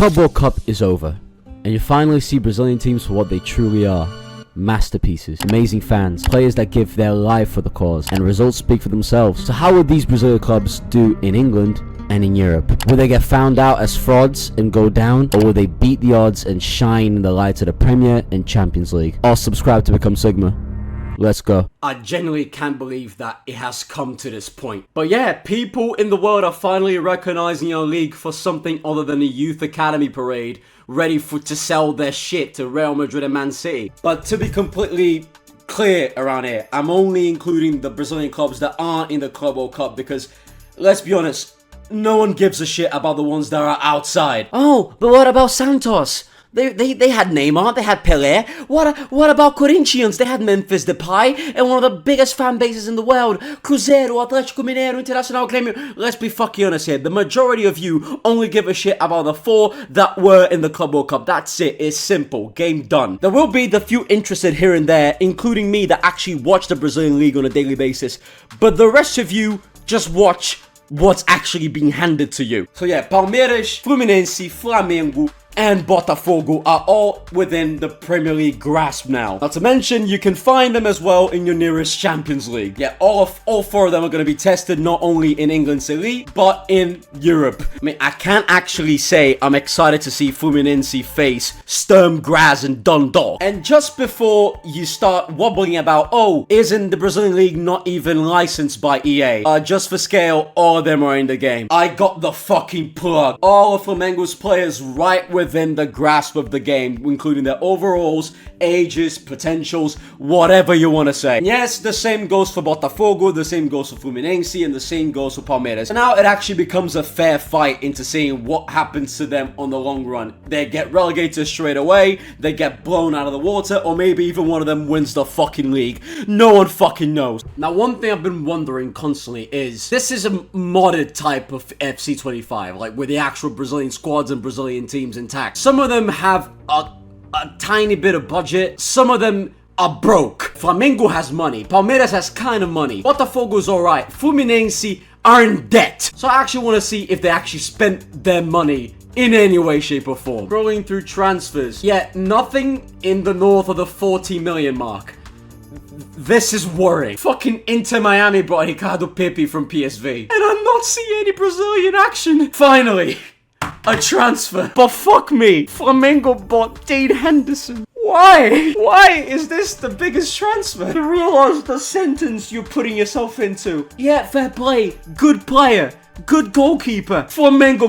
Club World Cup is over, and you finally see Brazilian teams for what they truly are. Masterpieces, amazing fans, players that give their life for the cause, and results speak for themselves. So how will these Brazilian clubs do in England and in Europe? Will they get found out as frauds and go down, or will they beat the odds and shine in the lights of the Premier and Champions League? Or subscribe to become Sigma. Let's go. I genuinely can't believe that it has come to this point. But yeah, people in the world are finally recognizing our league for something other than a youth academy parade, ready to sell their shit to Real Madrid and Man City. But to be completely clear around here, I'm only including the Brazilian clubs that aren't in the Club World Cup because, let's be honest, no one gives a shit about the ones that are outside. Oh, but what about Santos? They had Neymar, they had Pelé. What about Corinthians? They had Memphis Depay and one of the biggest fan bases in the world. Cruzeiro, Atlético Mineiro, Internacional Grêmio. Let's be fucking honest here. The majority of you only give a shit about the 4 that were in the Club World Cup. That's it. It's simple. Game done. There will be the few interested here and there, including me, that actually watch the Brazilian league on a daily basis. But the rest of you just watch what's actually being handed to you. So yeah, Palmeiras, Fluminense, Flamengo, and Botafogo are all within the Premier League grasp now. Not to mention, you can find them as well in your nearest Champions League. Yeah, all 4 of them are going to be tested not only in England's elite, but in Europe. I mean, I can't actually say I'm excited to see Fluminense face Sturm Graz and Dundalk. And just before you start wobbling about, oh, isn't the Brazilian League not even licensed by EA? Just for scale, all of them are in the game. I got the fucking plug. All of Flamengo's players right within the grasp of the game, including their overalls, ages, potentials, whatever you want to say. And yes, the same goes for Botafogo, the same goes for Fluminense, and the same goes for Palmeiras. And now it actually becomes a fair fight into seeing what happens to them on the long run. They get relegated straight away, they get blown out of the water, or maybe even one of them wins the fucking league. No one fucking knows. Now, one thing I've been wondering constantly is, this is a modded type of FC25, like with the actual Brazilian squads and Brazilian teams intact. Some of them have a tiny bit of budget. Some of them are broke. Flamengo has money. Palmeiras has kind of money. Botafogo's alright. Fluminense are in debt. So I actually want to see if they actually spent their money in any way, shape, or form. Scrolling through transfers. Yeah, nothing in the north of the 40 million mark. This is worrying. Fucking Inter Miami brought Ricardo Pepi from PSV. And I'm not seeing any Brazilian action. Finally, a transfer. But fuck me, Flamengo bought Dean Henderson. Why? Why is this the biggest transfer? You realize the sentence you're putting yourself into. Yeah, fair play. Good player. Good goalkeeper. Flamengo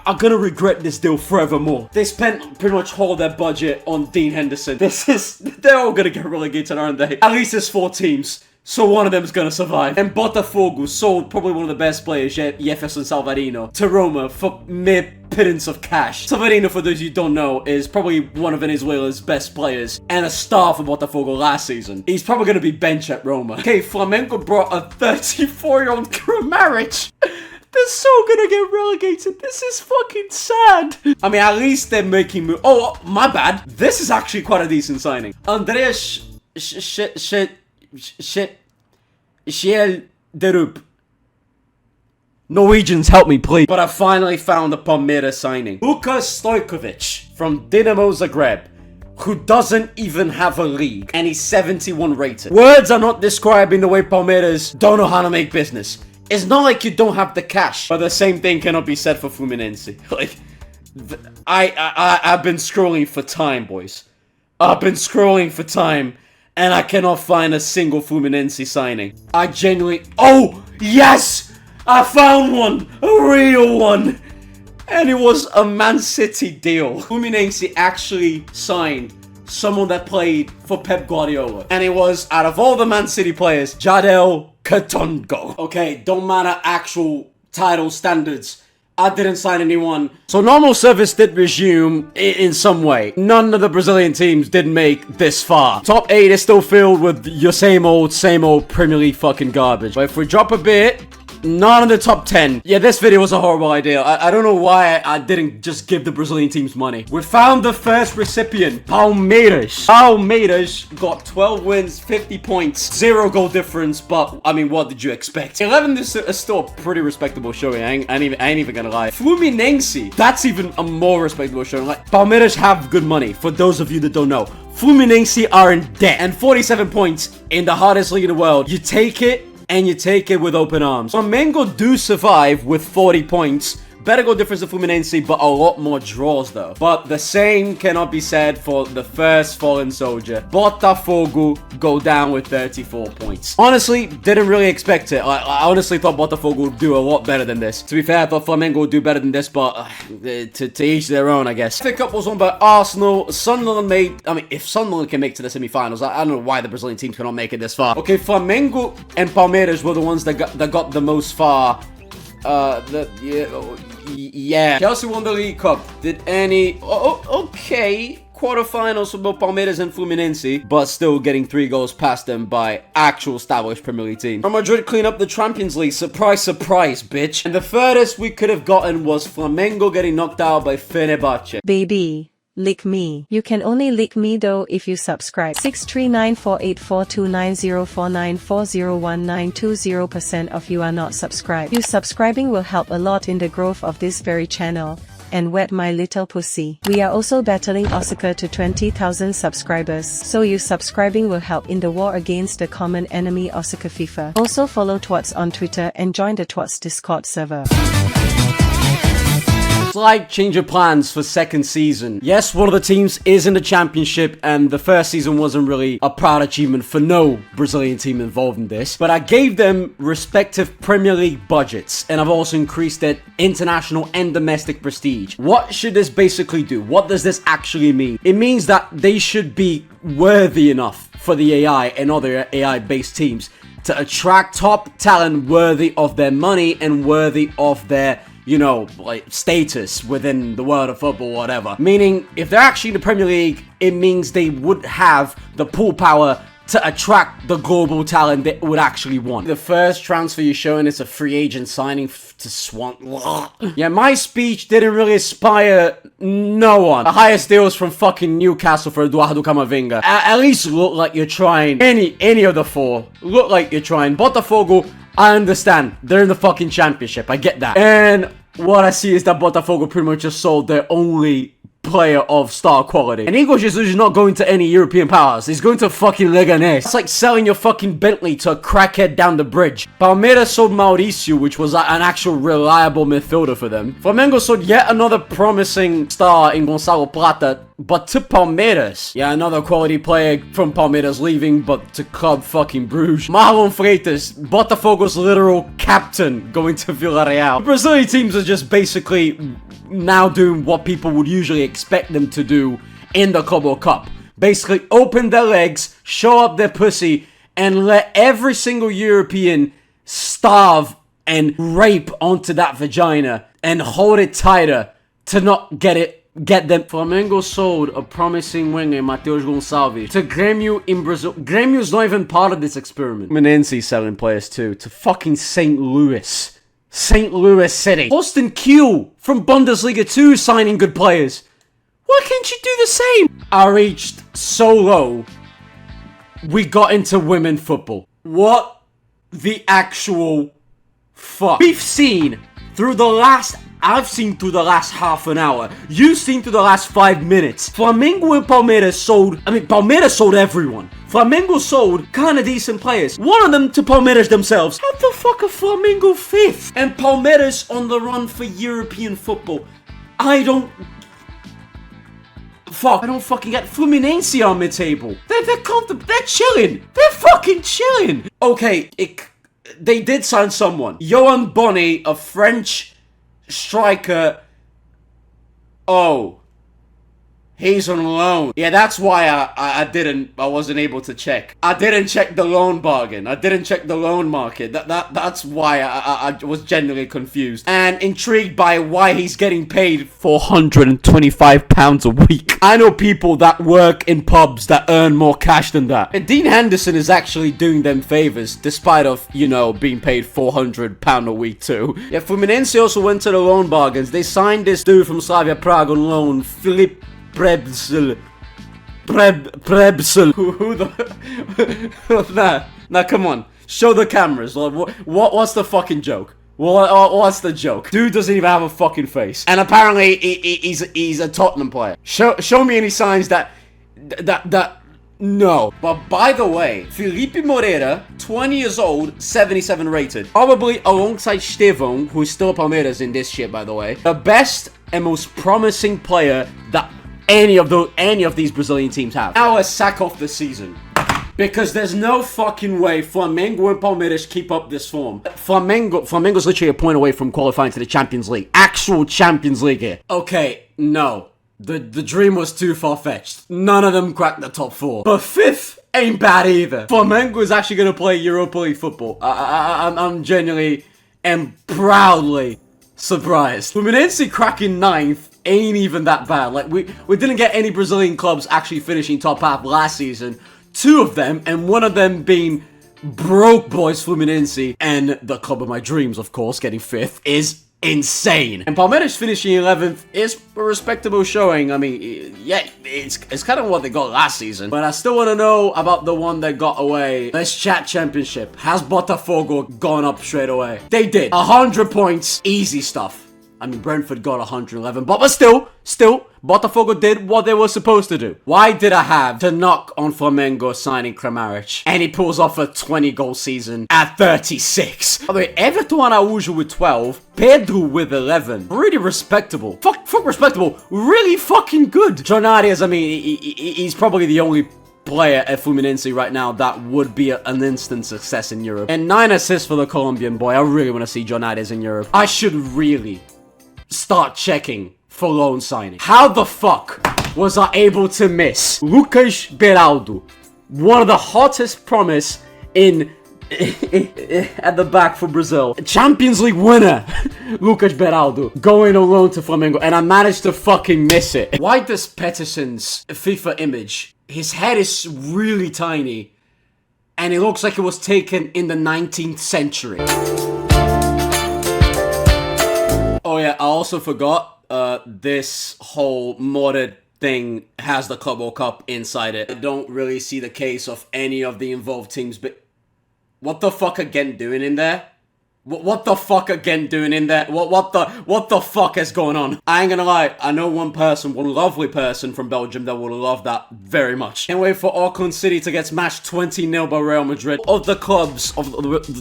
are gonna regret this deal forevermore. They spent pretty much all their budget on Dean Henderson. They're all gonna get relegated, aren't they? At least there's 4 teams. So one of them is going to survive. And Botafogo sold probably one of the best players, Jefferson Salvarino, to Roma for mere pittance of cash. Salvarino, for those you don't know, is probably one of Venezuela's best players and a star for Botafogo last season. He's probably going to be bench at Roma. Okay, Flamengo brought a 34-year-old Kramaric. They're so gonna get relegated. This is fucking sad. I mean, at least they're making moves. Oh, my bad. This is actually quite a decent signing. Andreas Shiel Derup. Norwegians, help me, please. But I finally found a Palmeiras signing. Lukas Stojkovic from Dinamo Zagreb, who doesn't even have a league, and he's 71 rated. Words are not describing the way Palmeiras don't know how to make business. It's not like you don't have the cash, but the same thing cannot be said for Fluminense. Like, I've been scrolling for time, boys. I've been scrolling for time, and I cannot find a single Fluminense signing. I genuinely... Oh, yes! I found one! A real one! And it was a Man City deal. Fluminense actually signed someone that played for Pep Guardiola. And it was, out of all the Man City players, Jadel Katongo. Okay, don't matter actual title standards. I didn't sign anyone. So normal service did resume in some way. None of the Brazilian teams did make this far. Top 8 is still filled with your same old Premier League fucking garbage. But if we drop a bit, not in the top 10. Yeah, this video was a horrible idea. I don't know why I didn't just give the Brazilian teams money. We found the first recipient, Palmeiras. Palmeiras got 12 wins, 50 points, 0 goal difference, but, I mean, what did you expect? 11 is still a pretty respectable showing. I ain't even gonna lie. Fluminense, that's even a more respectable showing. Like, Palmeiras have good money, for those of you that don't know. Fluminense are in debt, and 47 points in the hardest league in the world. You take it, and you take it with open arms. Flamengo do survive with 40 points. Better goal difference than Fluminense, but a lot more draws though. But the same cannot be said for the first fallen soldier. Botafogo go down with 34 points. Honestly, didn't really expect it. I honestly thought Botafogo would do a lot better than this. To be fair, I thought Flamengo would do better than this, but to each their own, I guess. The Cup was won by Arsenal. Sunderland made... I mean, if Sunderland can make it to the semi-finals, I don't know why the Brazilian teams cannot make it this far. Okay, Flamengo and Palmeiras were the ones that got the most far. Yeah. Chelsea won the League Cup. Did any... okay. Quarterfinals for both Palmeiras and Fluminense, but still getting 3 goals past them by actual established Premier League teams. Real Madrid clean up the Champions League. Surprise, surprise, bitch. And the furthest we could have gotten was Flamengo getting knocked out by Fenerbahce. Baby. Lick me. You can only lick me though if you subscribe. 63948429049401920% of you are not subscribed. You subscribing will help a lot in the growth of this very channel. And wet my little pussy. We are also battling Osaka to 20,000 subscribers. So you subscribing will help in the war against the common enemy Osaka FIFA. Also follow Twats on Twitter and join the Twats Discord server. Slight change of plans for second season. Yes, one of the teams is in the championship, and the first season wasn't really a proud achievement for no Brazilian team involved in this, but I gave them respective Premier League budgets, and I've also increased their international and domestic prestige. What should this basically do? What does this actually mean? It means that they should be worthy enough for the AI and other AI-based teams to attract top talent worthy of their money and worthy of their, you know, like, status within the world of football, whatever. Meaning, if they're actually in the Premier League, it means they would have the pull power to attract the global talent they would actually want. The first transfer you're showing is a free agent signing to Swan. Yeah, my speech didn't really inspire no one. The highest deal is from fucking Newcastle for Eduardo Camavinga. At least look like you're trying. Any of the 4. Look like you're trying. Botafogo, I understand. They're in the fucking championship. I get that. And what I see is that Botafogo pretty much just sold their only player of star quality. And Igor Jesus is not going to any European powers. He's going to fucking Leganés. It's like selling your fucking Bentley to a crackhead down the bridge. Palmeiras sold Mauricio, which was an actual reliable midfielder for them. Flamengo sold yet another promising star in Gonçalo Plata, but to Palmeiras. Yeah, another quality player from Palmeiras leaving, but to Club fucking Bruges. Marlon Freitas, Botafogo's literal captain, going to Villarreal. The Brazilian teams are just basically now doing what people would usually expect them to do in the Club Cup. Basically open their legs, show up their pussy, and let every single European starve and rape onto that vagina and hold it tighter to not get them. Flamengo sold a promising winger, Matheus Gonçalves, to Grêmio in Brazil. Grêmio's not even part of this experiment. Fluminense selling players too, to fucking St. Louis. St. Louis City. Austin Kiel from Bundesliga 2 signing good players. Why can't you do the same? I reached so low, we got into women football. What the actual fuck? I've seen through the last half an hour. You've seen through the last 5 minutes. Flamengo and Palmeiras sold... Palmeiras sold everyone. Flamengo sold kind of decent players. One of them to Palmeiras themselves. How the fuck are Flamengo 5th? And Palmeiras on the run for European football. I don't fucking get... Fluminense on mid-table. They're comfortable. They're chilling. They're fucking chilling. Okay, they did sign someone. Johan Bonny, a French striker. Oh. He's on loan. Yeah, that's why I wasn't able to check. I didn't check the loan bargain. I didn't check the loan market. That's why I was genuinely confused. And intrigued by why he's getting paid £425 a week. I know people that work in pubs that earn more cash than that. And Dean Henderson is actually doing them favors, despite of, you know, being paid £400 a week too. Yeah, Fluminense also went to the loan bargains. They signed this dude from Slavia Prague on loan, Filip Prebsel. Who the... Nah, come on. Show the cameras. What's the fucking joke? What's the joke? Dude doesn't even have a fucking face. And apparently, he's a Tottenham player. Show me any signs that... No. But by the way, Felipe Moreira, 20 years old, 77 rated. Probably alongside Estevão, who's still Palmeiras in this shit, by the way. The best and most promising player that any of these Brazilian teams have. Now let's sack off the season. Because there's no fucking way Flamengo and Palmeiras keep up this form. Flamengo's literally a point away from qualifying to the Champions League. Actual Champions League here. Okay, no. The dream was too far-fetched. None of them cracked the top 4. But 5th ain't bad either. Flamengo is actually going to play Europa League football. I'm genuinely and proudly surprised. Fluminense cracking 9th ain't even that bad. Like, we didn't get any Brazilian clubs actually finishing top half last season. 2 of them, and one of them being broke boys Fluminense, and the club of my dreams, of course, getting 5th, is insane. And Palmeiras finishing 11th is a respectable showing. I mean, yeah, it's kind of what they got last season. But I still want to know about the one that got away. Let's chat championship. Has Botafogo gone up straight away? They did. 100 points. Easy stuff. I mean, Brentford got 111, but still, Botafogo did what they were supposed to do. Why did I have to knock on Flamengo signing Kramaric? And he pulls off a 20-goal season at 36. By the way, Everton Araújo with 12, Pedro with 11. Really respectable. Fuck respectable. Really fucking good. John Arias, I mean, he's probably the only player at Fluminense right now that would be an instant success in Europe. And 9 assists for the Colombian boy. I really want to see John Arias in Europe. I should really start checking for loan signing. How the fuck was I able to miss Lucas Beraldo, one of the hottest promise in at the back for Brazil, Champions League winner Lucas Beraldo, going on loan to Flamengo, and I managed to fucking miss it. Why does Peterson's FIFA image, his head is really tiny and it looks like it was taken in the 19th century? Oh yeah, I also forgot, this whole modded thing has the Club World Cup inside it. I don't really see the case of any of the involved teams, but what the fuck again doing in there? What the fuck again doing in there? What the fuck is going on? I ain't gonna lie, I know one lovely person from Belgium that would love that very much. Can't wait for Auckland City to get smashed 20-0 by Real Madrid. Of the clubs, of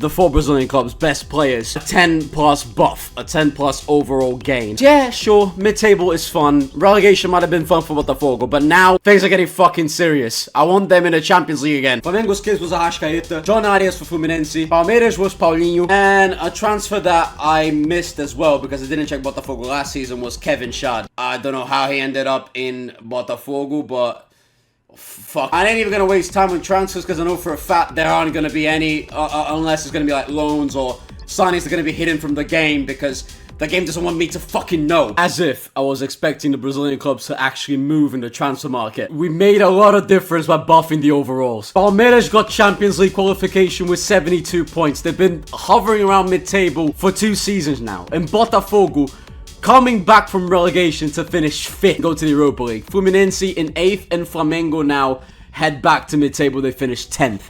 the 4 Brazilian clubs, best players, a 10 plus buff, a 10 plus overall gain. Yeah, sure, mid-table is fun. Relegation might have been fun for Botafogo, but now things are getting fucking serious. I want them in the Champions League again. Flamengo's case was Arrascaeta, John Arias for Fluminense, Palmeiras was Paulinho, and a transfer that I missed as well because I didn't check Botafogo last season was Kevin Schad. I don't know how he ended up in Botafogo, but fuck. I ain't even gonna waste time on transfers because I know for a fact there aren't gonna be any unless it's gonna be like loans or signings that are gonna be hidden from the game because the game doesn't want me to fucking know. As if I was expecting the Brazilian clubs to actually move in the transfer market. We made a lot of difference by buffing the overalls. Palmeiras got Champions League qualification with 72 points. They've been hovering around mid-table for 2 seasons now. And Botafogo coming back from relegation to finish 5th, go to the Europa League. Fluminense in 8th and Flamengo now head back to mid-table. They finished 10th.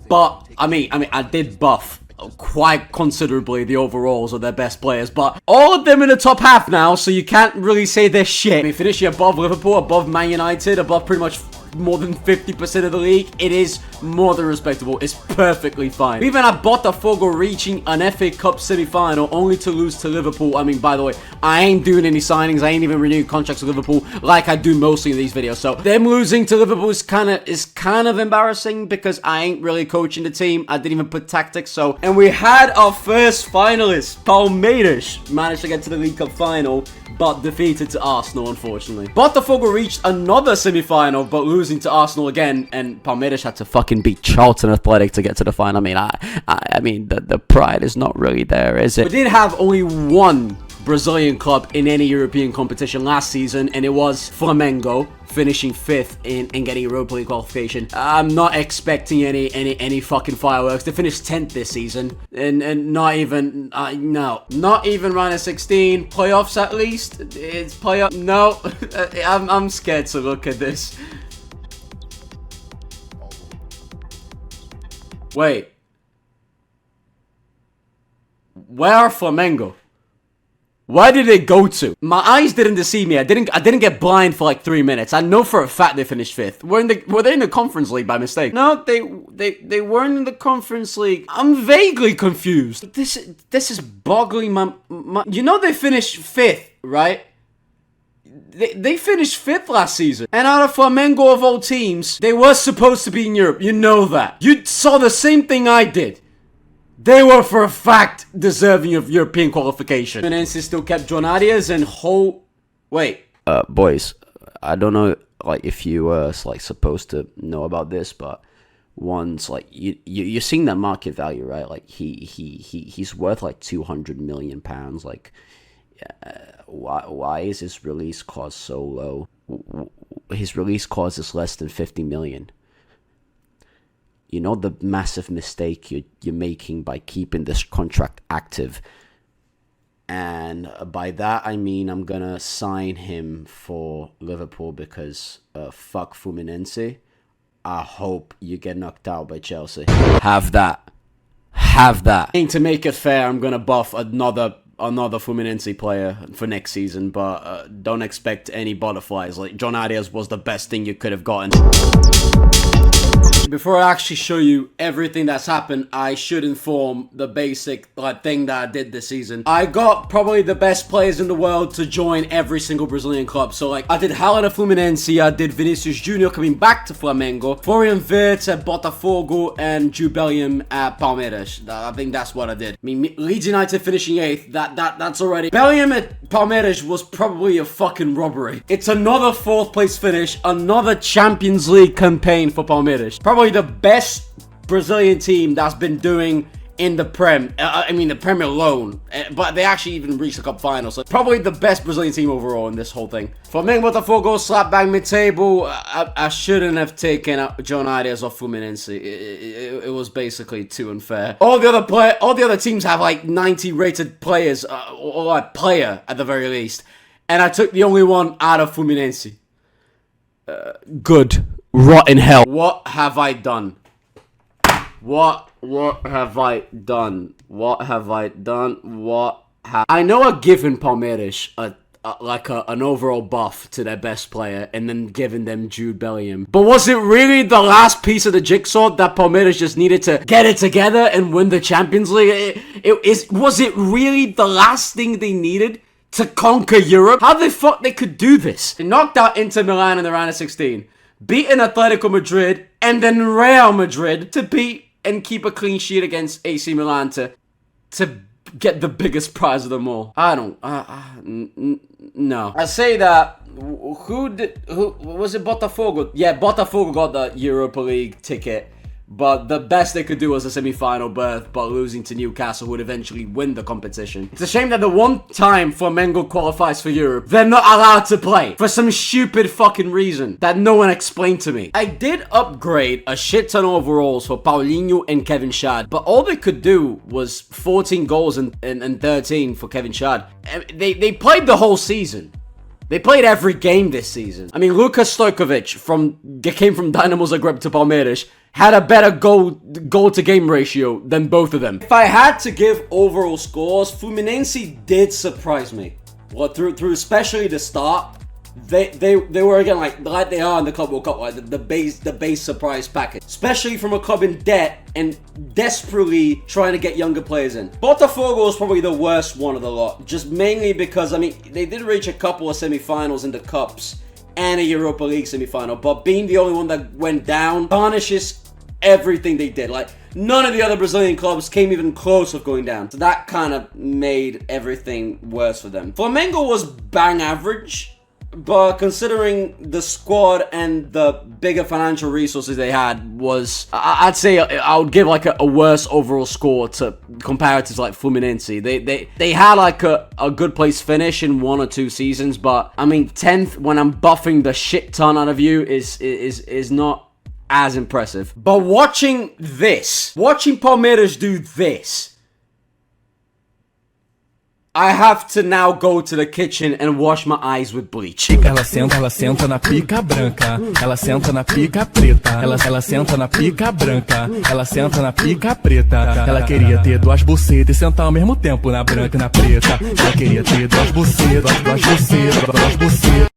But I mean, I did buff quite considerably the overalls of their best players, but all of them in the top half now, so you can't really say they're shit. I mean, finishing above Liverpool, above Man United, above pretty much more than 50% of the league, it is more than respectable. It's perfectly fine. We even had Botafogo reaching an FA Cup semi-final only to lose to Liverpool. I mean, by the way, I ain't doing any signings. I ain't even renewing contracts with Liverpool like I do mostly in these videos. So them losing to Liverpool is kind of embarrassing because I ain't really coaching the team. I didn't even put tactics. So, and we had our first finalist, Palmeiras, managed to get to the League Cup final, but defeated to Arsenal, unfortunately. Botafogo reached another semi-final, but losing to Arsenal again, and Palmeiras had to fucking beat Charlton Athletic to get to the final. I mean, the pride is not really there, is it? We did have only one Brazilian club in any European competition last season, and it was Flamengo, finishing 5th in getting Europa League qualification. I'm not expecting any fucking fireworks. They finished 10th this season, and not even not even round of 16 playoffs at least. It's playoff. No, I'm scared to look at this. Wait, where are Flamengo? Where did they go to? My eyes didn't deceive me. I didn't get blind for like 3 minutes. I know for a fact they finished 5th. Were they in the Conference League by mistake? No, they weren't in the Conference League. I'm vaguely confused. This is boggling my you know they finished 5th, right? They finished 5th last season. And out of Flamengo of all teams, they were supposed to be in Europe. You know that. You saw the same thing I did. They were for a fact deserving of European qualification. Fluminense still kept John Arias and Wait. Boys, I don't know, like, if you were, like, supposed to know about this, but once, like, you're seeing that market value, right? Like, he's worth, like, 200 million pounds. Like, why is his release clause so low? His release clause is less than 50 million. You know the massive mistake you're making by keeping this contract active. And by that, I mean I'm going to sign him for Liverpool because fuck Fluminense. I hope you get knocked out by Chelsea. Have that. And to make it fair, I'm going to buff another Fluminense player for next season, but don't expect any butterflies. Like, John Arias was the best thing you could have gotten. Before I actually show you everything that's happened, I should inform the basic thing that I did this season. I got probably the best players in the world to join every single Brazilian club. So like, I did Haaland at Fluminense, I did Vinicius Jr. coming back to Flamengo, Florian Wirtz at Botafogo, and Jude Bellingham at Palmeiras. I think that's what I did. I mean, Leeds United finishing 8th, that's already... Bellingham at Palmeiras was probably a fucking robbery. It's another 4th place finish, another Champions League campaign for Palmeiras. Probably the best Brazilian team that's been doing in the Prem. I mean, the Premier alone. But they actually even reached the Cup final. So probably the best Brazilian team overall in this whole thing. Flamengo, Botafogo, slap bang mid-table. I shouldn't have taken out John Arias off Fluminense. It was basically too unfair. All the other teams have like 90 rated players, or a player at the very least. And I took the only one out of Fluminense. Good. Rot in hell. What have I done? What have I done? I know I've given Palmeiras an overall buff to their best player and then given them Jude Bellingham. But was it really the last piece of the jigsaw that Palmeiras just needed to get it together and win the Champions League? Was it really the last thing they needed to conquer Europe? How the fuck they could do this? They knocked out Inter Milan in the round of 16. Beaten Atletico Madrid and then Real Madrid to beat and keep a clean sheet against AC Milan to get the biggest prize of them all. No. I say that, who was it? Botafogo? Yeah, Botafogo got the Europa League ticket. But the best they could do was a semi-final berth, but losing to Newcastle would eventually win the competition. It's a shame that the one time Flamengo qualifies for Europe, they're not allowed to play for some stupid fucking reason that no one explained to me. I did upgrade a shit ton of overalls for Paulinho and Kevin Schad, but all they could do was 14 goals and 13 for Kevin Schad. They played the whole season. They played every game this season. I mean, Lukas Stojkovic came from Dinamo Zagreb to Palmeiras, had a better goal to game ratio than both of them. If I had to give overall scores, Fluminense did surprise me. Well, through especially the start, they were again like they are in the Club World Cup, like the base surprise package, especially from a club in debt and desperately trying to get younger players in. Botafogo was probably the worst one of the lot, just mainly because, I mean, they did reach a couple of semi-finals in the Cups and a Europa League semi-final, but being the only one that went down tarnishes everything they did. Like, none of the other Brazilian clubs came even close of going down, so that kind of made everything worse for them. Flamengo was bang average, but considering the squad and the bigger financial resources they had, was, I'd say I would give like a worse overall score to comparative to like Fluminense. They had like a good place finish in 1 or 2 seasons, but I mean 10th when I'm buffing the shit ton out of you is not as impressive. But watching Palmeiras do this, I have to now go to the kitchen and wash my eyes with bleach. Ela senta na pica branca. Ela senta na pica preta. Ela senta na pica branca. Ela senta na pica preta. Ela queria ter 2 bucetas e sentar ao mesmo tempo na branca e na preta. Ela queria ter 2 bucetas, 2 bucetas.